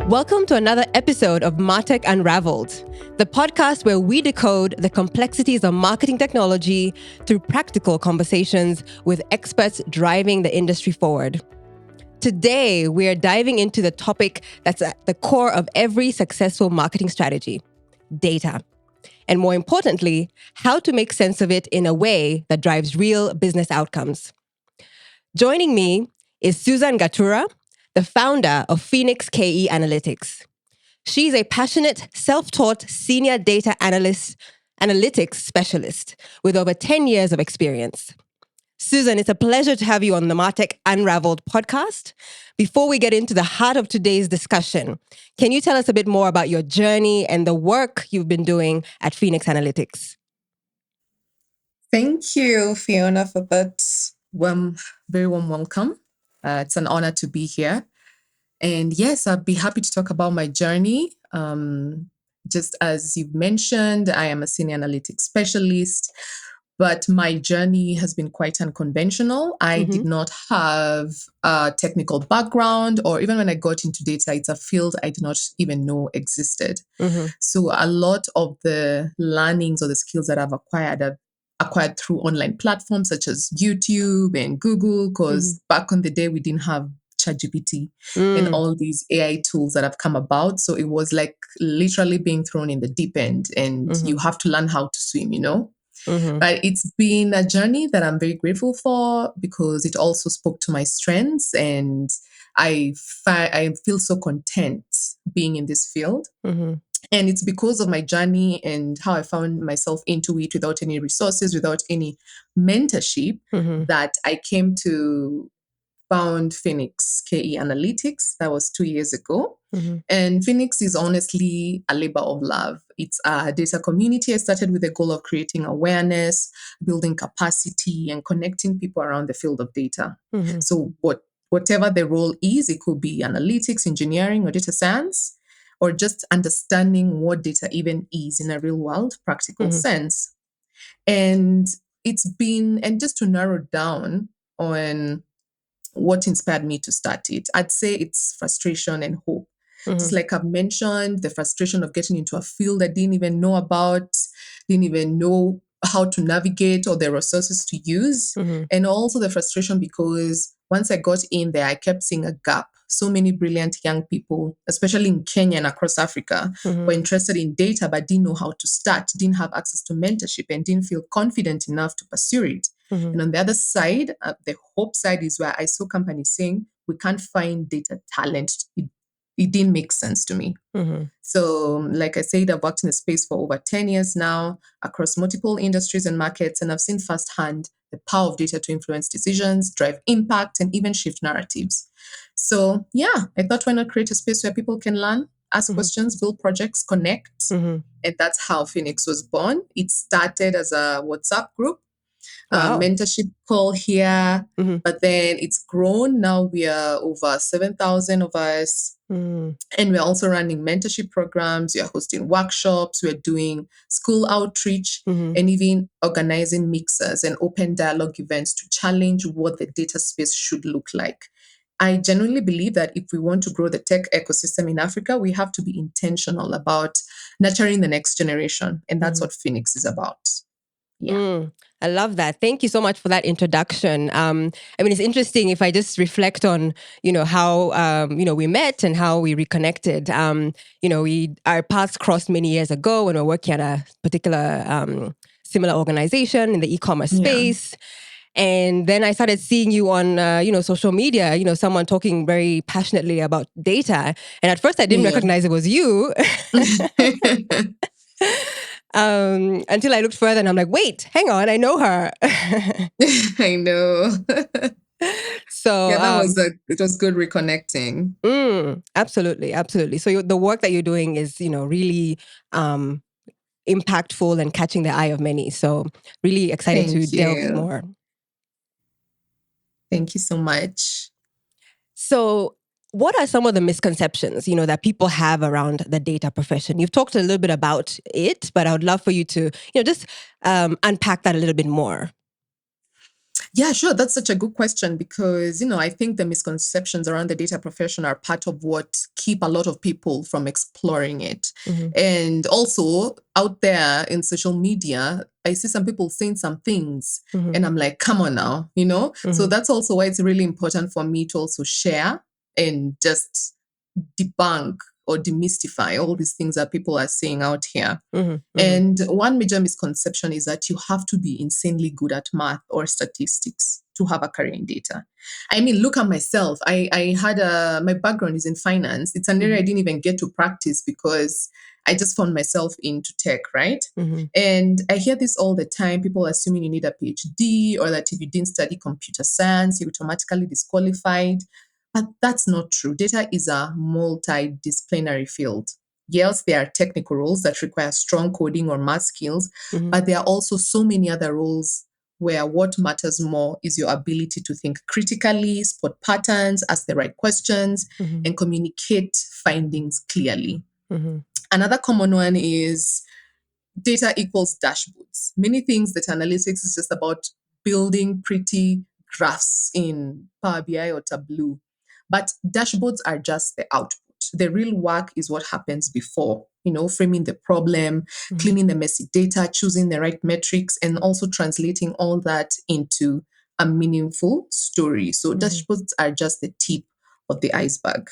Welcome to another episode of MarTech Unravelled, the podcast where we decode the complexities of marketing technology through practical conversations with experts driving the industry forward. Today, we are diving into the topic that's at the core of every successful marketing strategy: data. And more importantly, how to make sense of it in a way that drives real business outcomes. Joining me is Susan Gatura, the founder of Phoenix KE Analytics. She's a passionate, self-taught senior data analytics specialist with over 10 years of experience. Susan, it's a pleasure to have you on the MarTech Unravelled podcast. Before we get into the heart of today's discussion, can you tell us a bit more about your journey and the work you've been doing at Phoenix Analytics? Thank you, Fiona, for that very warm welcome. It's an honor to be here. And yes, I'd be happy to talk about my journey. Just as you've mentioned, I am a senior analytics specialist, but my journey has been quite unconventional. I did not have a technical background, or even when I got into data, it's a field I did not even know existed. So a lot of the learnings or the skills that I've acquired through online platforms such as YouTube and Google, because back on the day, we didn't have ChatGPT and all these AI tools that have come about. So it was like literally being thrown in the deep end, and you have to learn how to swim, you know? But it's been a journey that I'm very grateful for because it also spoke to my strengths, and I feel so content being in this field. And it's because of my journey and how I found myself into it without any resources, without any mentorship, that I came to found Phoenix KE Analytics. That was 2 years ago. And Phoenix is honestly a labor of love. It's a data community I started with the goal of creating awareness, building capacity, and connecting people around the field of data. So whatever the role is, it could be analytics, engineering, or data science, or just understanding what data even is in a real world, practical sense. And just to narrow down on what inspired me to start it, I'd say it's frustration and hope. Just like I've mentioned, the frustration of getting into a field I didn't even know about, didn't even know how to navigate or the resources to use. And also the frustration because once I got in there, I kept seeing a gap. So many brilliant young people, especially in Kenya and across Africa, were interested in data but didn't know how to start, didn't have access to mentorship, and didn't feel confident enough to pursue it. And on the other side, the hope side is where I saw companies saying, we can't find data talent. It didn't make sense to me. So like I said, I've worked in the space for over 10 years now across multiple industries and markets, and I've seen firsthand the power of data to influence decisions, drive impact, and even shift narratives. So yeah, I thought, why not create a space where people can learn, ask questions, build projects, connect. And that's how Phoenix was born. It started as a WhatsApp group. Mentorship call here, but then it's grown. Now we are over 7,000 of us, and we're also running mentorship programs. We are hosting workshops. We're doing school outreach, and even organizing mixers and open dialogue events to challenge what the data space should look like. I genuinely believe that if we want to grow the tech ecosystem in Africa, we have to be intentional about nurturing the next generation, and that's what Phoenix is about. I love that. Thank you so much for that introduction. It's interesting if I just reflect on, how, we met and how we reconnected. Our paths crossed many years ago when we were working at a particular similar organization in the e-commerce space. And then I started seeing you on, social media, someone talking very passionately about data. And at first I didn't recognize it was you. Until I looked further and I'm like, wait, hang on, I know her. I know. So it was good reconnecting. Absolutely. So the work that you're doing is, really impactful and catching the eye of many. So really excited to delve more. Thank you so much. So what are some of the misconceptions, that people have around the data profession? You've talked a little bit about it, but I would love for you to, just unpack that a little bit more. Yeah, sure. That's such a good question because, I think the misconceptions around the data profession are part of what keep a lot of people from exploring it. Mm-hmm. And also out there in social media, I see some people saying some things Mm-hmm. and I'm like, come on now. So Mm-hmm. that's also why it's really important for me to also share and just debunk or demystify all these things that people are saying out here. Mm-hmm. Mm-hmm. And one major misconception is that you have to be insanely good at math or statistics to have a career in data. I mean, look at myself. I had my background is in finance. It's an area I didn't even get to practice because I just found myself into tech, right? Mm-hmm. And I hear this all the time, people assuming you need a PhD or that if you didn't study computer science, you're automatically disqualified. But that's not true. Data is a multidisciplinary field. Yes, there are technical roles that require strong coding or math skills, Mm-hmm. but there are also so many other roles where what matters more is your ability to think critically, spot patterns, ask the right questions, Mm-hmm. and communicate findings clearly. Mm-hmm. Another common one is data equals dashboards. Many things that analytics is just about building pretty graphs in Power BI or Tableau. But dashboards are just the output. The real work is what happens before, framing the problem, Mm-hmm. cleaning the messy data, choosing the right metrics, and also translating all that into a meaningful story. So Mm-hmm. dashboards are just the tip of the iceberg.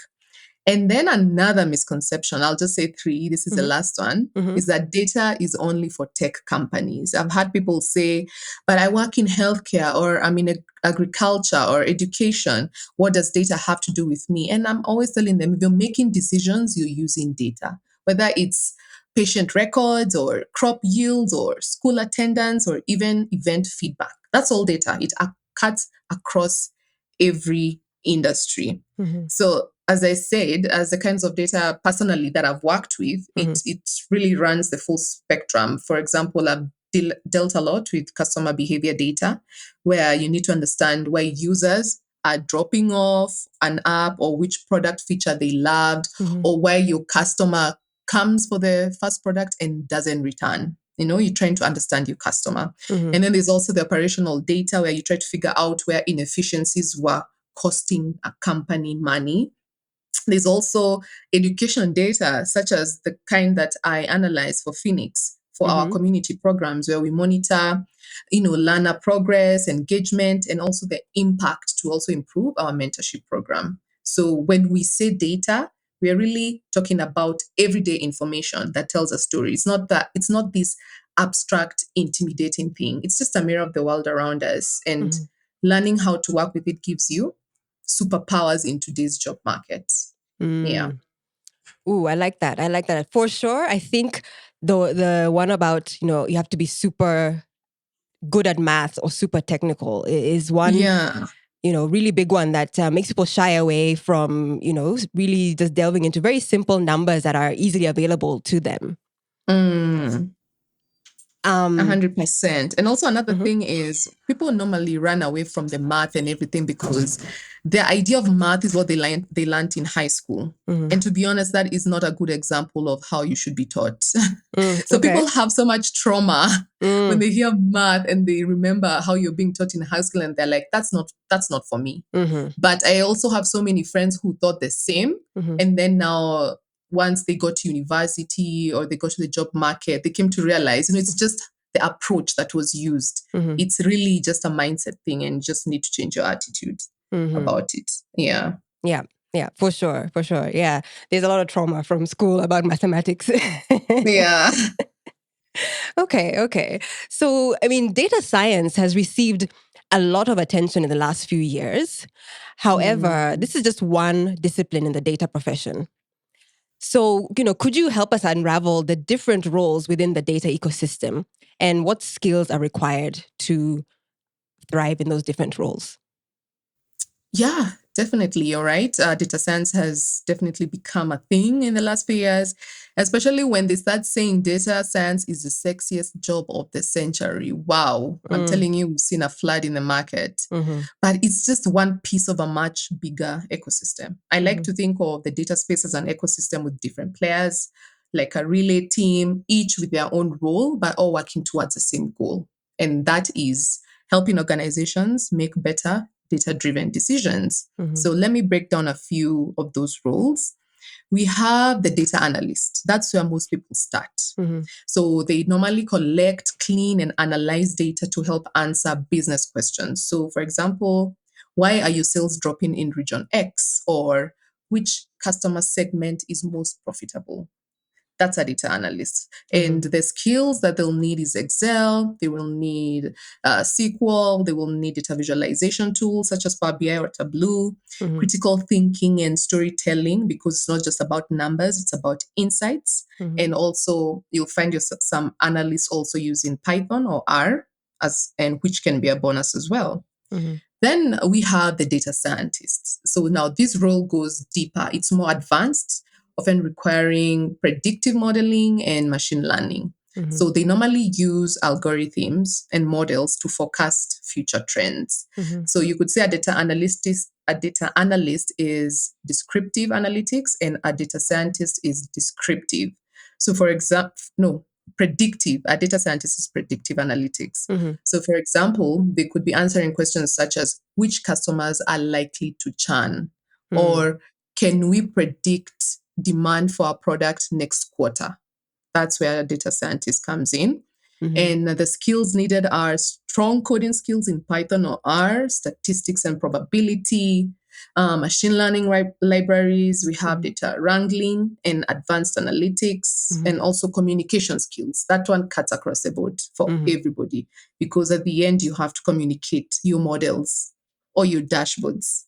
And then another misconception, I'll just say three, this is the Mm-hmm. last one, Mm-hmm. is that data is only for tech companies. I've had people say, but I work in healthcare or I'm in agriculture or education. What does data have to do with me? And I'm always telling them, if you're making decisions, you're using data, whether it's patient records or crop yields or school attendance or even event feedback. That's all data. It cuts across every industry. Mm-hmm. So as I said, as the kinds of data personally that I've worked with, Mm-hmm. it really runs the full spectrum. For example, I've dealt a lot with customer behavior data, where you need to understand why users are dropping off an app or which product feature they loved, Mm-hmm. or why your customer comes for the first product and doesn't return. You're trying to understand your customer. Mm-hmm. And then there's also the operational data where you try to figure out where inefficiencies were costing a company money. There's also education data, such as the kind that I analyze for Phoenix for our Mm-hmm. community programs, where we monitor, learner progress, engagement, and also the impact to also improve our mentorship program. So when we say data, we're really talking about everyday information that tells a story. It's not this abstract, intimidating thing. It's just a mirror of the world around us. And Mm-hmm. learning how to work with it gives you superpowers in today's job market. Yeah. Mm. Ooh, I like that. I like that. For sure. I think the one about, you have to be super good at math or super technical is one, Yeah. really big one that makes people shy away from, really just delving into very simple numbers that are easily available to them. Mm. Um, 100%. And also another mhm, thing is people normally run away from the math and everything because their idea of math is what they learned in high school. mhm, And to be honest, that is not a good example of how you should be taught. So okay. people have so much trauma when Mm, they hear math and they remember how you're being taught in high school and they're like, that's not for me. mhm, But I also have so many friends who thought the same. mhm, And then now, once they got to university or they got to the job market, they came to realize, it's just the approach that was used. mhm, It's really just a mindset thing and you just need to change your attitude mhm. about it. Yeah. Yeah, yeah, for sure, for sure. Yeah, there's a lot of trauma from school about mathematics. Yeah. Okay, okay. So, I mean, data science has received a lot of attention in the last few years. However, Mm. this is just one discipline in the data profession. So, could you help us unravel the different roles within the data ecosystem and what skills are required to thrive in those different roles? Yeah, definitely. You're right. Data science has definitely become a thing in the last few years, especially when they start saying data science is the sexiest job of the century. Wow. I'm Mm, telling you, we've seen a flood in the market. mm-hmm, But it's just one piece of a much bigger ecosystem. I like mm-hmm, to think of the data space as an ecosystem with different players, like a relay team, each with their own role, but all working towards the same goal. And that is helping organizations make better data-driven decisions. So let me break down a few of those roles. We have the data analyst. That's where most people start. So they normally collect, clean, and analyze data to help answer business questions. So, for example, why are your sales dropping in region X? Or which customer segment is most profitable? That's a data analyst. And the skills that they'll need is Excel, they will need SQL, they will need data visualization tools such as Power BI or Tableau, critical thinking and storytelling, because it's not just about numbers, it's about insights. And also you'll find some analysts also using Python or R, and which can be a bonus as well. Then we have the data scientists. So now this role goes deeper. It's more advanced, often requiring predictive modeling and machine learning. So they normally use algorithms and models to forecast future trends. So you could say a data analyst is descriptive analytics and a data scientist is descriptive. So for example, predictive. A data scientist is predictive analytics. So, for example, they could be answering questions such as which customers are likely to churn, or can we predict demand for our product next quarter? That's where a data scientist comes in. And the skills needed are strong coding skills in Python or R, statistics and probability, machine learning libraries. We have data wrangling and advanced analytics, and also communication skills. That one cuts across the board for everybody, because at the end, you have to communicate your models or your dashboards.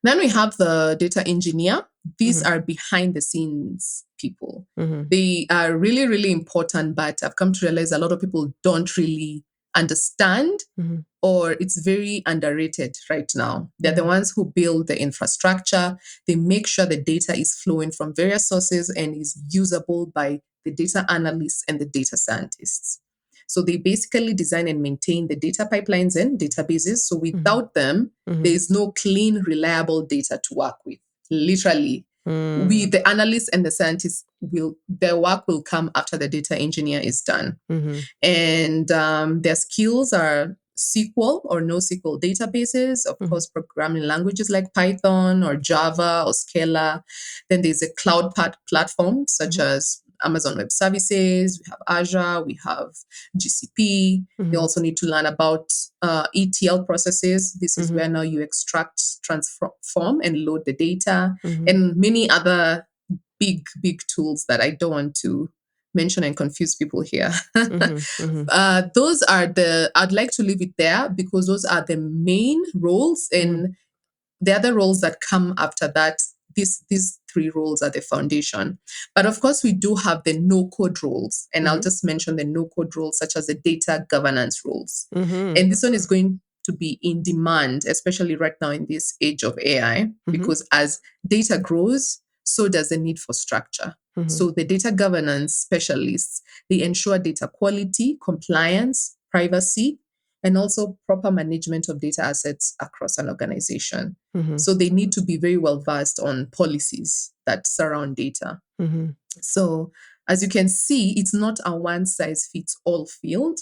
Then we have the data engineer. These are behind the scenes people. They are really, really important, but I've come to realize a lot of people don't really understand, or it's very underrated right now. They're the ones who build the infrastructure. They make sure the data is flowing from various sources and is usable by the data analysts and the data scientists. So they basically design and maintain the data pipelines and databases. So without them, there is no clean, reliable data to work with. Literally, the analysts and the scientists their work will come after the data engineer is done. And their skills are SQL or NoSQL databases, of course, programming languages like Python or Java or Scala. Then there's a cloud platform such as Amazon Web Services, we have Azure, we have GCP. They also need to learn about ETL processes. This is where now you extract, transform, and load the data, and many other big tools that I don't want to mention and confuse people here. Those are I'd like to leave it there because those are the main roles, and the other roles that come after that, these three roles are the foundation. But of course, we do have the no-code roles, and I'll just mention the no-code roles, such as the data governance roles. And this one is going to be in demand, especially right now in this age of AI, because as data grows, so does the need for structure. So the data governance specialists, they ensure data quality, compliance, privacy, and also proper management of data assets across an organization. So they need to be very well versed on policies that surround data. So as you can see, it's not a one-size-fits-all field.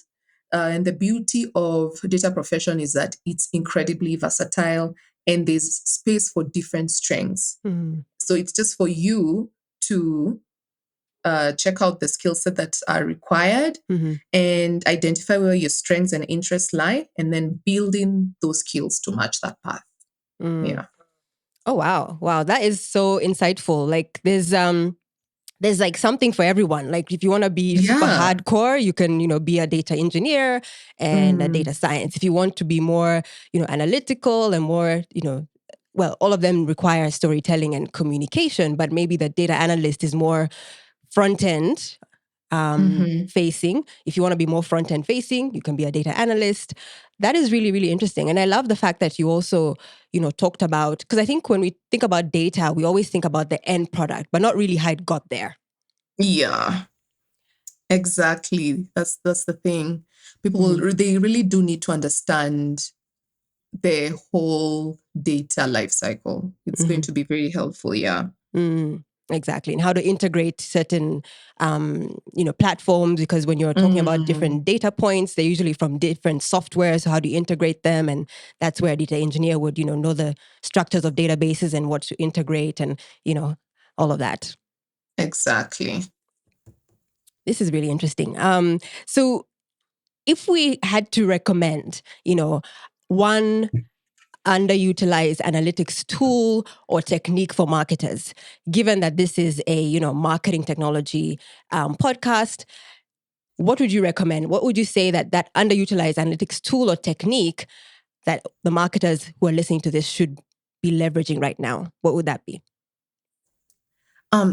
And the beauty of data profession is that it's incredibly versatile and there's space for different strengths. So it's just for you to check out the skill set that are required and identify where your strengths and interests lie, and then building those skills to match that path. Yeah. Oh, wow, that is so insightful. Like there's like something for everyone. Like if you want to be super hardcore, you can, be a data engineer and a data science. If you want to be more, analytical and more, well, all of them require storytelling and communication, but maybe the data analyst is more front end facing. If you want to be more front end facing, you can be a data analyst. That is really, really interesting. And I love the fact that you also, talked about, because I think when we think about data, we always think about the end product, but not really how it got there. Yeah, exactly. That's the thing. People, they really do need to understand the whole data life cycle. It's going to be very helpful. Yeah. Exactly. And how to integrate certain, platforms, because when you're talking about different data points, they're usually from different software. So how do you integrate them? And that's where a data engineer would, know the structures of databases and what to integrate and, all of that. Exactly. This is really interesting. So if we had to recommend, one underutilized analytics tool or technique for marketers, given that this is a marketing technology podcast, what would you recommend? What would you say that underutilized analytics tool or technique that the marketers who are listening to this should be leveraging right now? What would that be?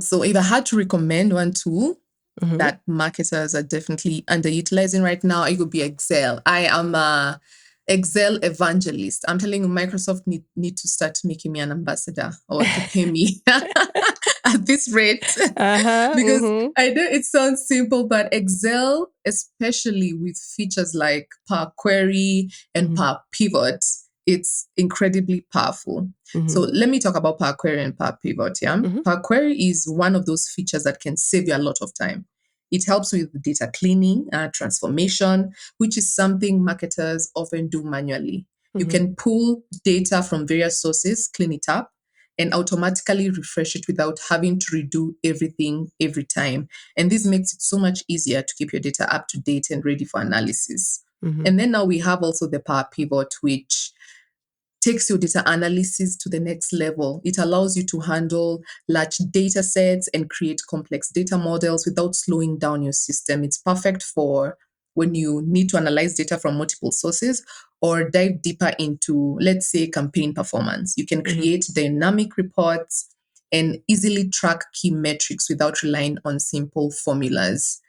So if I had to recommend one tool that marketers are definitely underutilizing right now, it would be Excel. I am a Excel evangelist. I'm telling you, Microsoft need to start making me an ambassador or to pay me at this rate. Because I know it sounds simple, but Excel, especially with features like Power Query and Power Pivot, it's incredibly powerful. So let me talk about Power Query and Power Pivot. Yeah, Power Query is one of those features that can save you a lot of time. It helps with data cleaning, transformation, which is something marketers often do manually. You can pull data from various sources, clean it up, and automatically refresh it without having to redo everything every time. And this makes it so much easier to keep your data up to date and ready for analysis. And then now we have also the Power Pivot, which takes your data analysis to the next level. It allows you to handle large data sets and create complex data models without slowing down your system. It's perfect for when you need to analyze data from multiple sources or dive deeper into, let's say, campaign performance. You can create dynamic reports and easily track key metrics without relying on simple formulas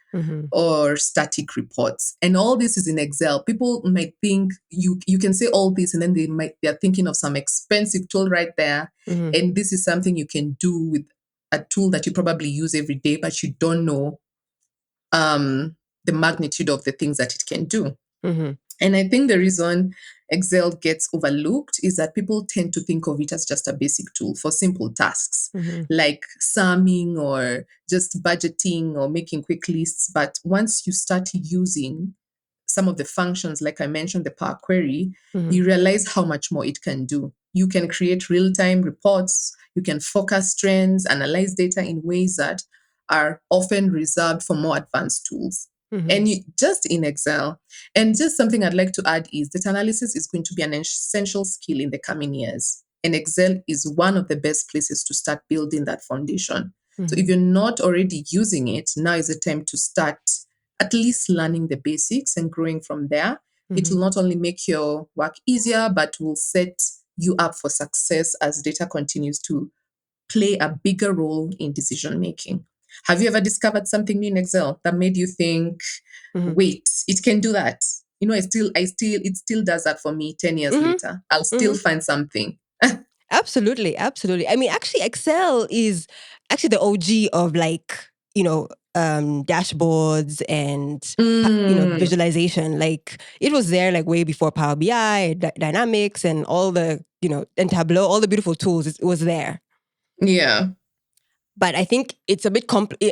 or static reports. And all this is in Excel. People might think you can say all this and then they're thinking of some expensive tool right there. And this is something you can do with a tool that you probably use every day, but you don't know the magnitude of the things that it can do. And I think the reason Excel gets overlooked is that people tend to think of it as just a basic tool for simple tasks like summing or just budgeting or making quick lists. But once you start using some of the functions, like I mentioned, the Power Query, you realize how much more it can do. You can create real-time reports, you can focus trends, analyze data in ways that are often reserved for more advanced tools. And just in Excel. And just something I'd like to add is data analysis is going to be an essential skill in the coming years. And Excel is one of the best places to start building that foundation. So if you're not already using it, now is the time to start at least learning the basics and growing from there. It will not only make your work easier, but will set you up for success as data continues to play a bigger role in decision making. Have you ever discovered something new in Excel that made you think, wait, it can do that? It still does that for me 10 years later. I'll still find something. Absolutely. I mean, actually, Excel is actually the OG of dashboards and visualization. Like it was there like way before Power BI, Dynamics, and all the and Tableau, all the beautiful tools. It was there. Yeah. But I think it's a bit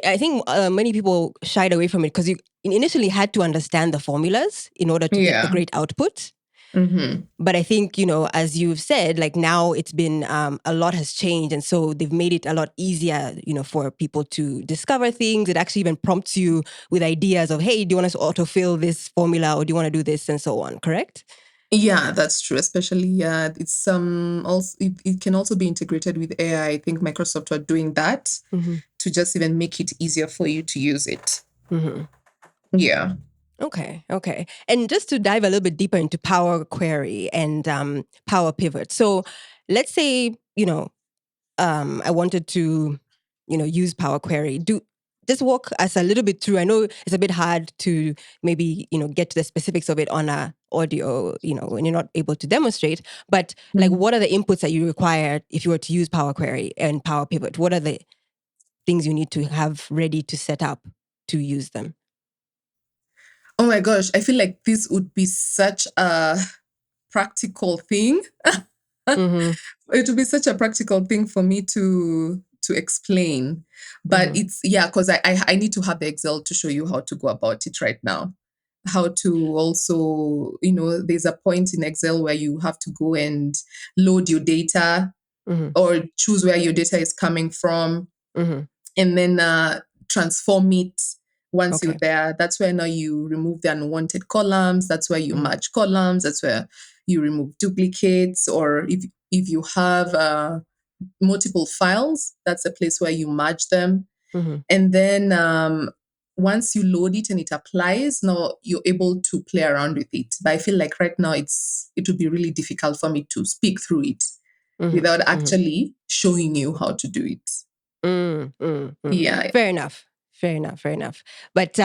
I think many people shied away from it because you initially had to understand the formulas in order to get the great output. But I think, as you've said, like now it's been a lot has changed. And so they've made it a lot easier, for people to discover things. It actually even prompts you with ideas of, hey, do you want us to autofill this formula or do you want to do this and so on, correct? Yeah, that's true. Especially, it's also it can also be integrated with AI. I think Microsoft are doing that to just even make it easier for you to use it. Yeah. Okay. And just to dive a little bit deeper into Power Query and Power Pivot. So let's say, I wanted to, use Power Query. Just walk us a little bit through. I know it's a bit hard to maybe, get to the specifics of it on a audio, when you're not able to demonstrate. But like, what are the inputs that you require if you were to use Power Query and Power Pivot? What are the things you need to have ready to set up to use them? Oh my gosh, I feel like this would be such a practical thing. It would be such a practical thing for me to to explain, but it's, yeah, because I need to have the Excel to show you how to go about it right now. How to also, there's a point in Excel where you have to go and load your data or choose where your data is coming from, and then transform it. Once you're Okay. there, that's where now you remove the unwanted columns. That's where you merge columns. That's where you remove duplicates. Or if you have multiple files, that's a place where you merge them. And then once you load it and it applies, now you're able to play around with it. But I feel like right now it would be really difficult for me to speak through it without actually showing you how to do it. Yeah. Fair enough. Fair enough. Fair enough. But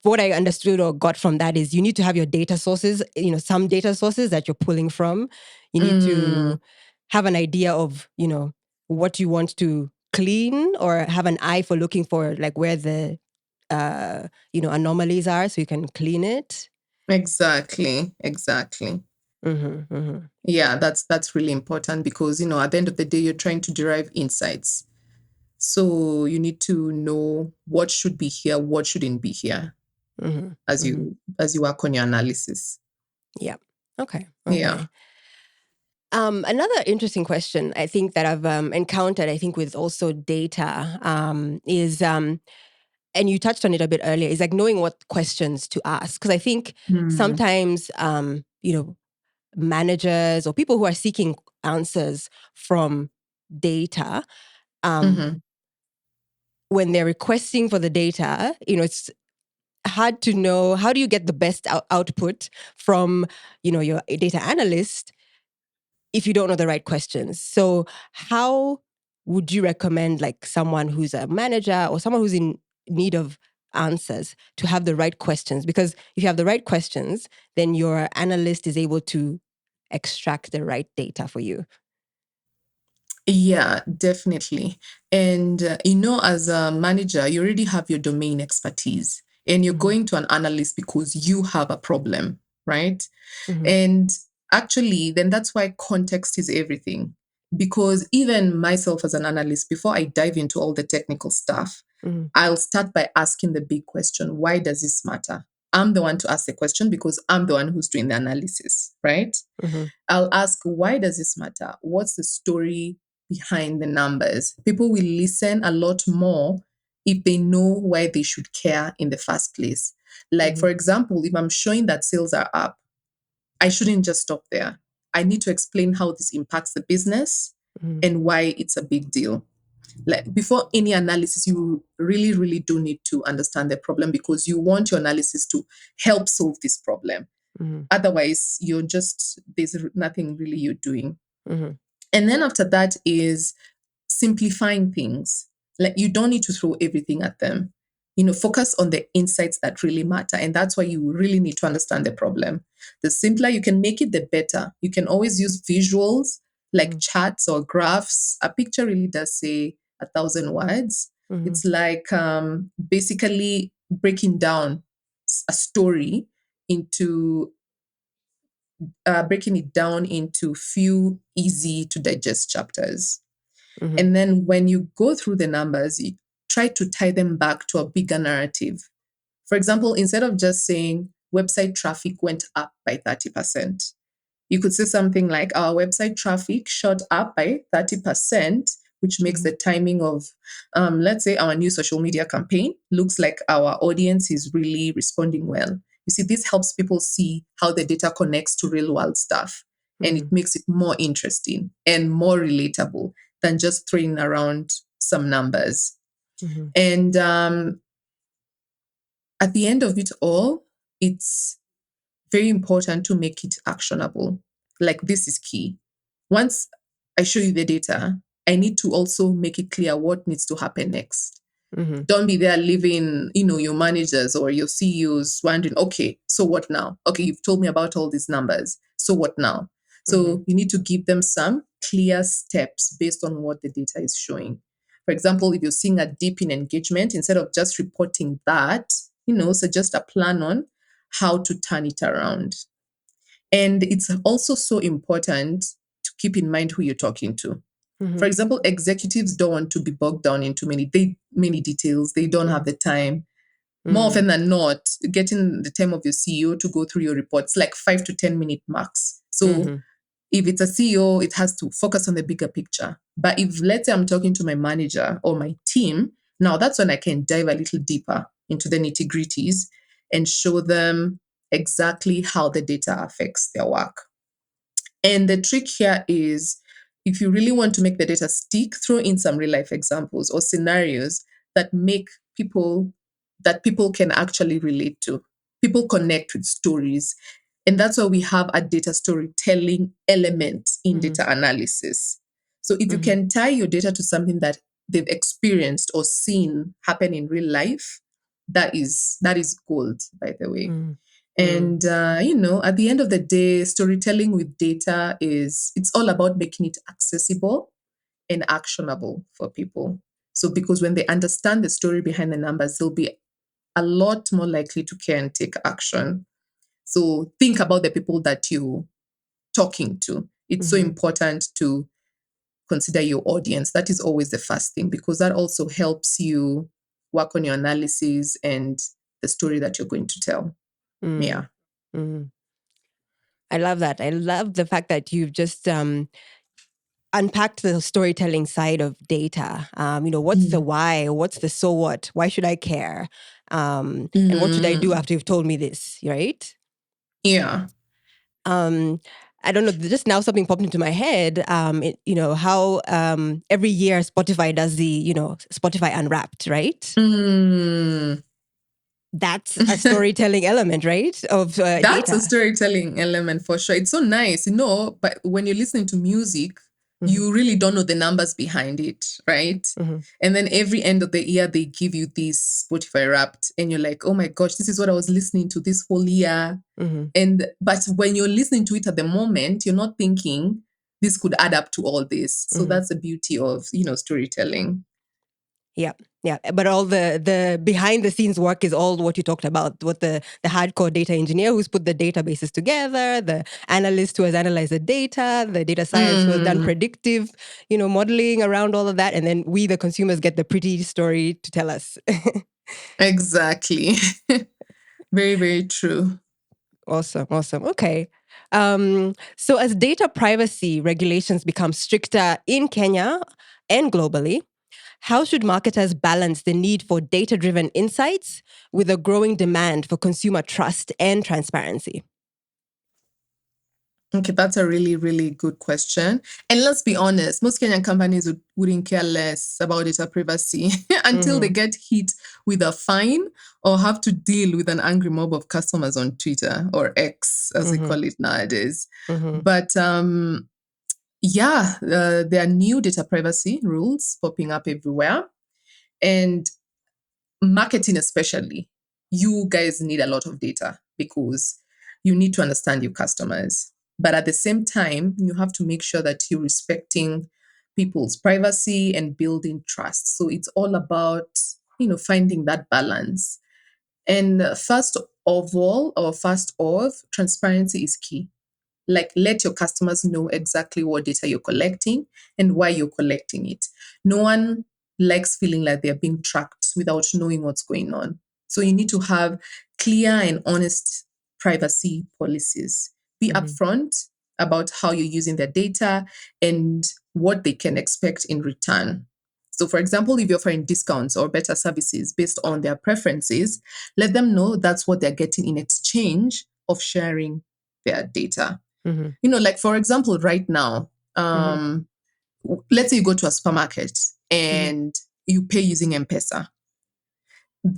what I understood or got from that is you need to have your data sources, some data sources that you're pulling from. You need to have an idea of, what you want to clean, or have an eye for looking for like where the, anomalies are, so you can clean it. Exactly. Yeah, that's really important because, at the end of the day, you're trying to derive insights. So you need to know what should be here, what shouldn't be here as you work on your analysis. Yeah. Okay. Yeah. Another interesting question I think that I've encountered, I think with also data, is, and you touched on it a bit earlier, is like knowing what questions to ask. Because I think sometimes, managers or people who are seeking answers from data, when they're requesting for the data, it's hard to know, how do you get the best output from, your data analyst if you don't know the right questions? So how would you recommend like someone who's a manager or someone who's in need of answers to have the right questions? Because if you have the right questions, then your analyst is able to extract the right data for you. Yeah, definitely. And, as a manager, you already have your domain expertise and you're going to an analyst because you have a problem, right? And actually, then that's why context is everything. Because even myself as an analyst, before I dive into all the technical stuff, I'll start by asking the big question, why does this matter? I'm the one to ask the question because I'm the one who's doing the analysis, right? I'll ask, why does this matter? What's the story behind the numbers? People will listen a lot more if they know why they should care in the first place. Like, for example, if I'm showing that sales are up, I shouldn't just stop there. I need to explain how this impacts the business and why it's a big deal. Like, before any analysis, you really, really do need to understand the problem because you want your analysis to help solve this problem. Otherwise, there's nothing really you're doing. And then after that is simplifying things. Like, you don't need to throw everything at them. Focus on the insights that really matter. And that's why you really need to understand the problem. The simpler you can make it, the better. You can always use visuals like charts or graphs. A picture really does say 1,000 words. It's like basically breaking down a story into breaking it down into few easy to digest chapters. And then when you go through the numbers, you try to tie them back to a bigger narrative. For example, instead of just saying website traffic went up by 30%, you could say something like our website traffic shot up by 30%, which makes the timing of, let's say, our new social media campaign looks like our audience is really responding well. You see, this helps people see how the data connects to real world stuff. And it makes it more interesting and more relatable than just throwing around some numbers. And at the end of it all, it's very important to make it actionable. Like, this is key. Once I show you the data, I need to also make it clear what needs to happen next. Don't be there leaving, your managers or your CEOs wondering, okay, so what now? Okay, you've told me about all these numbers. So what now? So you need to give them some clear steps based on what the data is showing. For example, if you're seeing a dip in engagement, instead of just reporting that, suggest a plan on how to turn it around. And it's also so important to keep in mind who you're talking to. For example, executives don't want to be bogged down into many details. They don't have the time. More often than not, getting the time of your CEO to go through your reports, like 5 to 10 minute max. So if it's a CEO, it has to focus on the bigger picture. But if, let's say, I'm talking to my manager or my team, now that's when I can dive a little deeper into the nitty gritties and show them exactly how the data affects their work. And the trick here is, if you really want to make the data stick, throw in some real life examples or scenarios that make people can actually relate to. People connect with stories. And that's why we have a data storytelling element in data analysis. So if you can tie your data to something that they've experienced or seen happen in real life, that is gold, by the way. And at the end of the day, storytelling with data it's all about making it accessible and actionable for people. So because when they understand the story behind the numbers, they'll be a lot more likely to care and take action. So think about the people that you're talking to. It's so important to consider your audience. That is always the first thing, because that also helps you work on your analysis and the story that you're going to tell. Yeah. I love that. I love the fact that you've just unpacked the storytelling side of data. What's the why? What's the so what? Why should I care? And what should I do after you've told me this, right? Yeah. I don't know, just now something popped into my head, how every year Spotify does the, Spotify Unwrapped, right? That's a storytelling element, right? Of That's data. a storytelling element for sure. It's so nice, but when you're listening to music, you really don't know the numbers behind it, right? And then every end of the year, they give you this Spotify Wrapped, and you're like, oh my gosh, this is what I was listening to this whole year. But when you're listening to it at the moment, you're not thinking this could add up to all this. So that's the beauty of, storytelling. Yeah. Yeah. But all the behind the scenes work is all what you talked about, what the hardcore data engineer who's put the databases together, the analyst who has analyzed the data science who has done predictive, modeling around all of that. And then we, the consumers, get the pretty story to tell us. Exactly. Very, very true. Awesome. Okay. So as data privacy regulations become stricter in Kenya and globally, how should marketers balance the need for data-driven insights with a growing demand for consumer trust and transparency? Okay, that's a really, really good question. And let's be honest, most Kenyan companies wouldn't care less about data privacy until they get hit with a fine or have to deal with an angry mob of customers on Twitter, or X, as they call it nowadays. But there are new data privacy rules popping up everywhere. And marketing especially, you guys need a lot of data because you need to understand your customers. But at the same time, you have to make sure that you're respecting people's privacy and building trust. So it's all about, finding that balance. And first of, transparency is key. Like, let your customers know exactly what data you're collecting and why you're collecting it. No one likes feeling like they're being tracked without knowing what's going on. So you need to have clear and honest privacy policies. Be upfront about how you're using their data and what they can expect in return. So, for example, if you're offering discounts or better services based on their preferences, let them know that's what they're getting in exchange of sharing their data. Like, for example, right now, let's say you go to a supermarket and you pay using M-Pesa.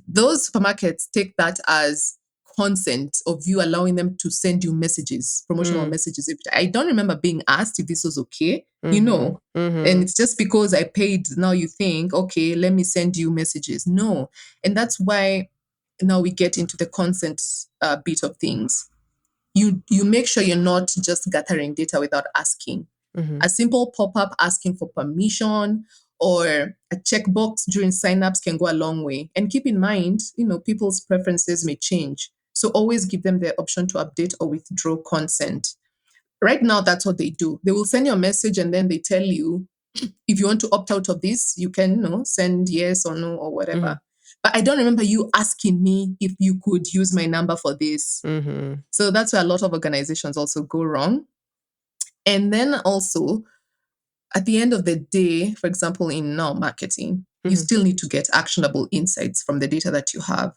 Those supermarkets take that as consent of you allowing them to send you messages, promotional messages. I don't remember being asked if this was okay, and it's just because I paid, now you think, okay, let me send you messages. No. And that's why now we get into the consent bit of things. You make sure you're not just gathering data without asking. A simple pop-up asking for permission or a checkbox during signups can go a long way. And keep in mind, people's preferences may change. So always give them the option to update or withdraw consent. Right now, that's what they do. They will send you a message and then they tell you, if you want to opt out of this, you can send yes or no or whatever. Mhm. But I don't remember you asking me if you could use my number for this. Mhm. So that's where a lot of organizations also go wrong. And then also, at the end of the day, for example, in now marketing, you Mhm. still need to get actionable insights from the data that you have.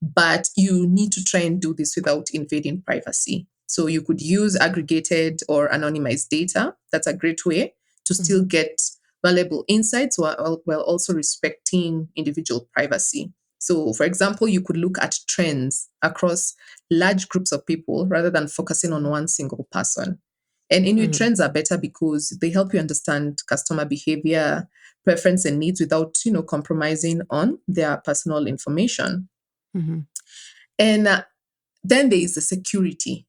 But you need to try and do this without invading privacy. So you could use aggregated or anonymized data. That's a great way to still Mhm. get valuable insights while also respecting individual privacy. So, for example, you could look at trends across large groups of people rather than focusing on one single person. And in Mhm. trends are better because they help you understand customer behavior, preference, and needs without compromising on their personal information. Mhm. And then there is the security.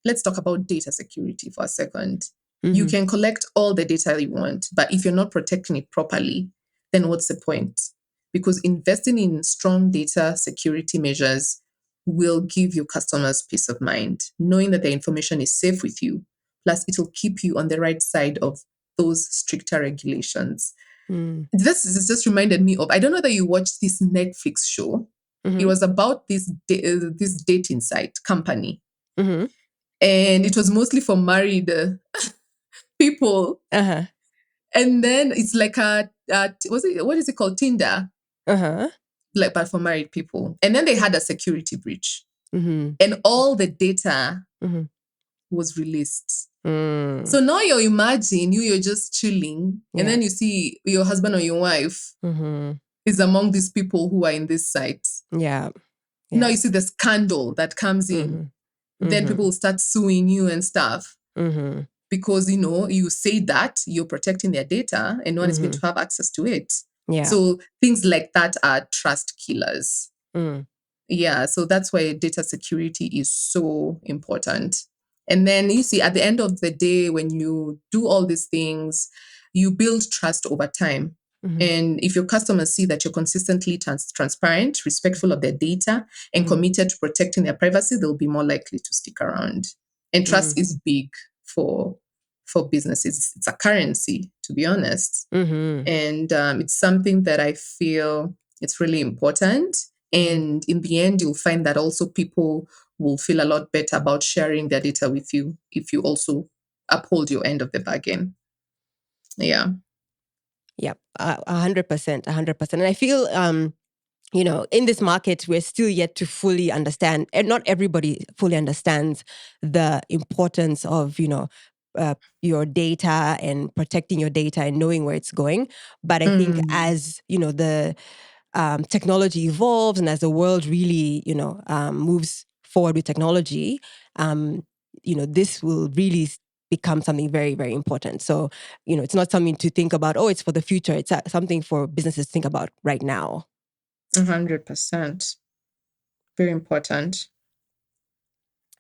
Let's talk about data security for a second. You Mhm. can collect all the data you want, but if you're not protecting it properly, then what's the point? Because investing in strong data security measures will give your customers peace of mind, knowing that their information is safe with you. Plus, it'll keep you on the right side of those stricter regulations. Mhm. This is just reminded me of, I don't know that you watched this Netflix show. It Mhm. was about this dating site company, Mhm. and it was mostly for married people. Uh-huh. And then it's like what is it called, Tinder, Uh-huh. like but for married people. And then they had a security breach, Mhm. and all the data Mhm. was released. Mm. So now you're just chilling, and Yeah. then you see your husband or your wife Mhm. is among these people who are in this site. Yeah. Now Yeah. you see the scandal that comes in. Mhm. Then people Mhm. will start suing you and stuff Mhm. because you say that you're protecting their data and no one is going to Mhm. have access to it. Yeah. So things like that are trust killers. Mm. Yeah, so that's why data security is so important. And then you see, at the end of the day, when you do all these things, you build trust over time. Mhm. And if your customers see that you're consistently transparent, respectful of their data, and Mhm. committed to protecting their privacy, they'll be more likely to stick around. And trust Mm. is big for businesses. It's a currency, to be honest. Mhm. And it's something that I feel it's really important. Mhm. And in the end, you'll find that also people will feel a lot better about sharing their data with you if you also uphold your end of the bargain. Yeah. Yep. 100%. 100%. And I feel in this market, we're still yet to fully understand, and not everybody fully understands the importance of, your data and protecting your data and knowing where it's going. But I think Mm, as, the technology evolves and as the world really, moves forward with technology, this will really become something very, very important. So, it's not something to think about, oh, it's for the future. It's something for businesses to think about right now. 100%. Very important.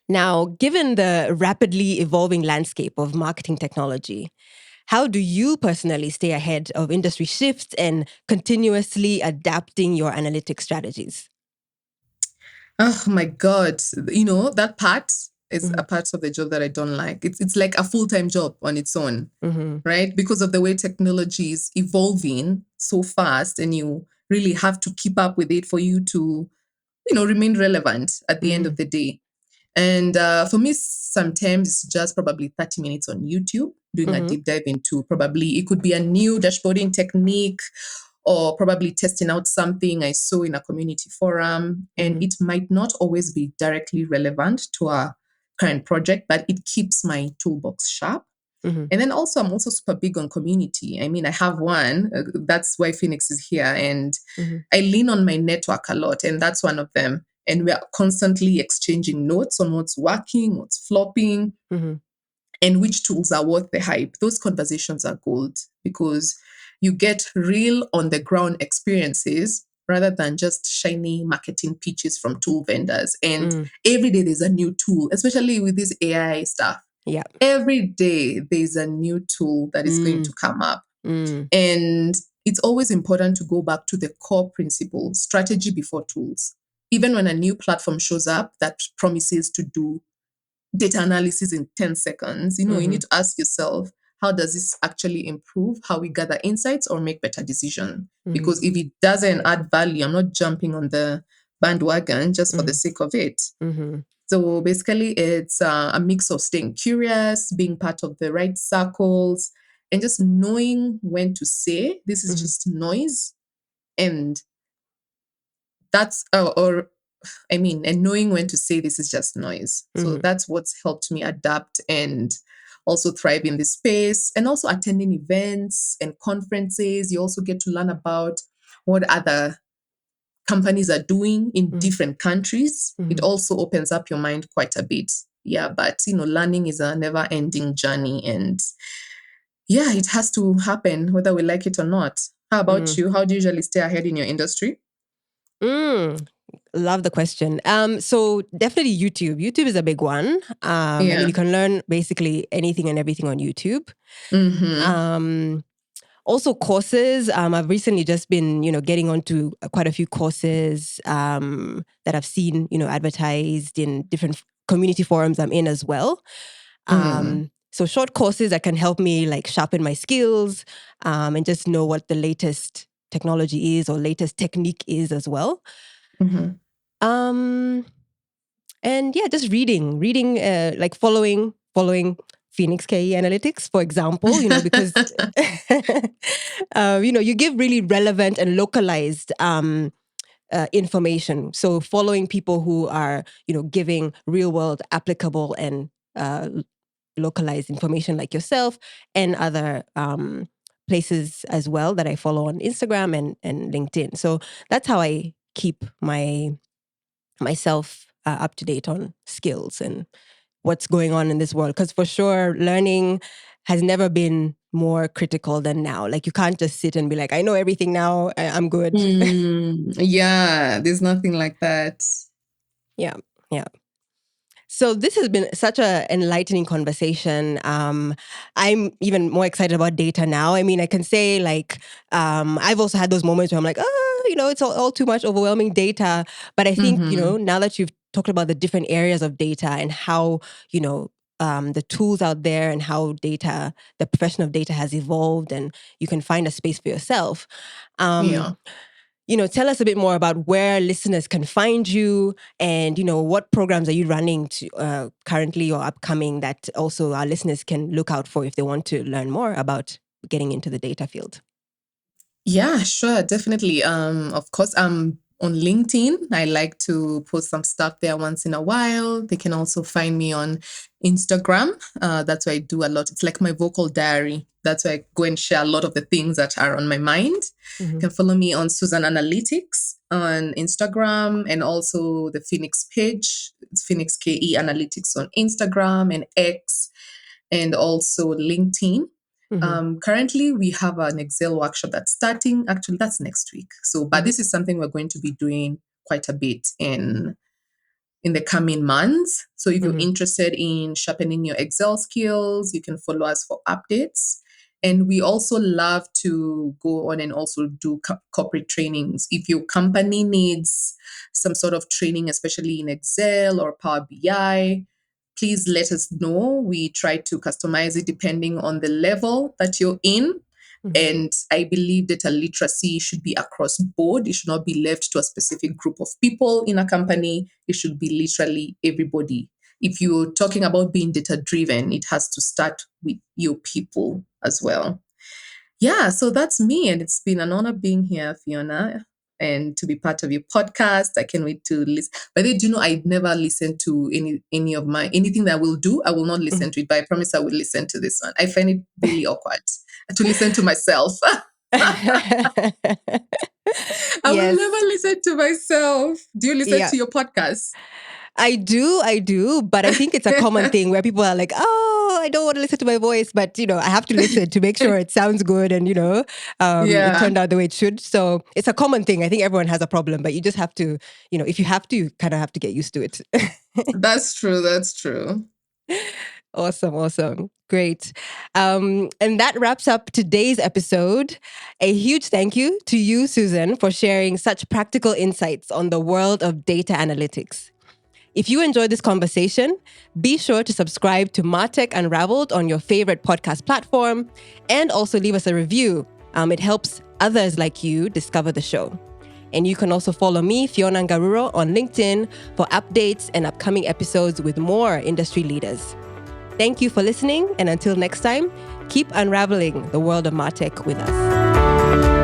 Now, given the rapidly evolving landscape of marketing technology, how do you personally stay ahead of industry shifts and continuously adapting your analytic strategies? Oh my God. That part is Mm-hmm. a part of the job that I don't like. It's like a full-time job on its own, Mm-hmm. right? Because of the way technology is evolving so fast, and you really have to keep up with it for you to, remain relevant at the end Mm-hmm. of the day. And for me, sometimes it's just probably 30 minutes on YouTube doing a Mm-hmm. deep dive into, probably it could be a new dashboarding technique, or probably testing out something I saw in a community forum. And Mm-hmm. it might not always be directly relevant to our current project, but it keeps my toolbox sharp. Mm-hmm. And then also, I'm also super big on community. I mean, I have one. That's why Phoenix is here. And Mm-hmm. I lean on my network a lot, and that's one of them. And we are constantly exchanging notes on what's working, what's flopping, Mm-hmm. and which tools are worth the hype. Those conversations are gold because you get real on the ground experiences rather than just shiny marketing pitches from tool vendors. And Mm. every day there's a new tool, especially with this AI stuff. Yeah. Every day there's a new tool that is going to Mm. come up. Mm. And it's always important to go back to the core principle, strategy before tools. Even when a new platform shows up that promises to do data analysis in 10 seconds, you Mm-hmm. need to ask yourself, how does this actually improve how we gather insights or make better decisions? Because if it doesn't add value, I'm not jumping on the bandwagon just for the sake of it. Mm-hmm. So basically, it's a mix of staying curious, being part of the right circles, and just knowing when to say this is just noise, and that's and knowing when to say this is just noise. So that's what's helped me adapt and also thrive in this space, and also attending events and conferences. You also get to learn about what other companies are doing in different countries. It also opens up your mind quite a bit. Yeah, but learning is a never ending journey, and yeah, it has to happen whether we like it or not. How about you? How do you usually stay ahead in your industry? Love the question. So definitely YouTube. YouTube is a big one. I mean, you can learn basically anything and everything on YouTube. Also courses. I've recently just been, getting onto quite a few courses that I've seen, advertised in different community forums I'm in as well. So short courses that can help me like sharpen my skills and just know what the latest technology is or latest technique is as well. And yeah, just reading, like following Phoenix KE Analytics, for example, because you give really relevant and localized information. So following people who are giving real world applicable and localized information like yourself and other places as well that I follow on Instagram and LinkedIn. So that's how I keep myself up to date on skills and what's going on in this world. Because for sure, learning has never been more critical than now. Like you can't just sit and be like, I know everything now, I'm good. Yeah, there's nothing like that. Yeah. So this has been such an enlightening conversation. I'm even more excited about data now. I mean, I can say like, I've also had those moments where I'm like, it's all too much overwhelming data. But I think, now that you've talked about the different areas of data and how, the tools out there and how the profession of data has evolved and you can find a space for yourself. Tell us a bit more about where listeners can find you and, what programs are you running currently or upcoming that also our listeners can look out for if they want to learn more about getting into the data field. Yeah, sure, definitely. Of course, I'm on LinkedIn. I like to post some stuff there once in a while. They can also find me on Instagram. That's where I do a lot. It's like my vocal diary. That's where I go and share a lot of the things that are on my mind. You can follow me on Susan Analytics on Instagram and also the Phoenix page. It's Phoenix KE Analytics on Instagram and X and also LinkedIn. Currently, we have an Excel workshop that's starting. Actually, that's next week. But this is something we're going to be doing quite a bit in the coming months. So if you're interested in sharpening your Excel skills, you can follow us for updates. And we also love to go on and also do corporate trainings. If your company needs some sort of training, especially in Excel or Power BI, please let us know. We try to customize it depending on the level that you're in. And I believe data literacy should be across board. It should not be left to a specific group of people in a company. It should be literally everybody. If you're talking about being data driven, it has to start with your people as well. Yeah, so that's me. And it's been an honor being here, Fiona, and to be part of your podcast. I can't wait to listen. But do you know, I never listen to any of anything that I will do. I will not listen to it, but I promise I will listen to this one. I find it really awkward to listen to myself. I will never listen to myself. Do you listen to your podcast? I do, but I think it's a common thing where people are like, oh, I don't want to listen to my voice, but I have to listen to make sure it sounds good and it turned out the way it should. So it's a common thing. I think everyone has a problem, but you just have to, if you have to, you kind of have to get used to it. That's true. Awesome. Great. And that wraps up today's episode. A huge thank you to you, Susan, for sharing such practical insights on the world of data analytics. If you enjoyed this conversation, be sure to subscribe to MarTech Unravelled on your favorite podcast platform and also leave us a review. It helps others like you discover the show. And you can also follow me, Fiona Ngaruro, on LinkedIn for updates and upcoming episodes with more industry leaders. Thank you for listening, and until next time, keep unraveling the world of MarTech with us.